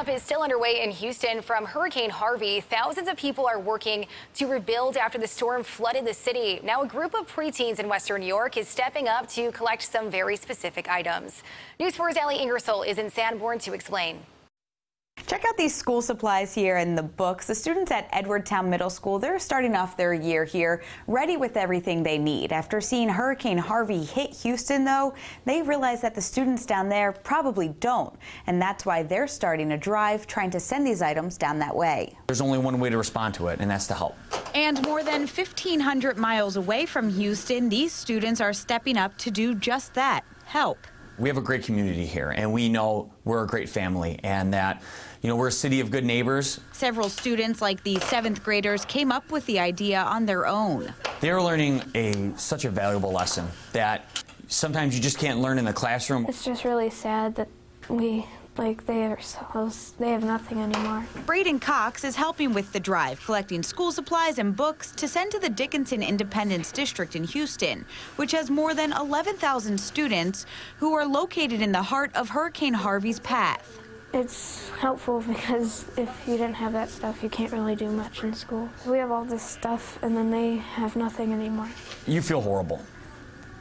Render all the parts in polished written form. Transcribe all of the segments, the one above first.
Cleanup is still underway in Houston from Hurricane Harvey. Thousands of people are working to rebuild after the storm flooded the city. Now a group of preteens in Western New York is stepping up to collect some very specific items. News 4's Ellie Ingersoll is in Sanborn to explain. Check out these school supplies here and the books. The students at Edwardtown Middle School, they're starting off their year here, ready with everything they need. After seeing Hurricane Harvey hit Houston, though, they realize that the students down there probably don't. And that's why they're starting a drive trying to send these items down that way. There's only one way to respond to it, and that's to help. And more than 1,500 miles away from Houston, these students are stepping up to do just that, help. We have a great community here, and we know we're a great family, and that, we're a city of good neighbors. Several students, like the 7th graders, came up with the idea on their own. They're learning such a valuable lesson that sometimes you just can't learn in the classroom. It's just really sad that they have nothing anymore. Braden Cox is helping with the drive, collecting school supplies and books to send to the Dickinson Independence District in Houston, which has more than 11,000 students who are located in the heart of Hurricane Harvey's path. It's helpful because if you didn't have that stuff, you can't really do much in school. We have all this stuff, and then they have nothing anymore. You feel horrible.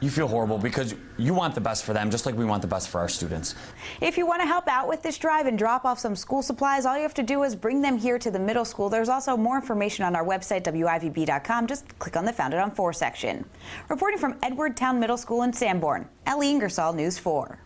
You feel horrible because you want the best for them, just like we want the best for our students. If you want to help out with this drive and drop off some school supplies, all you have to do is bring them here to the middle school. There's also more information on our website, WIVB.com. Just click on the Found It On 4 section. Reporting from Edwardtown Middle School in Sanborn, Ellie Ingersoll, News 4.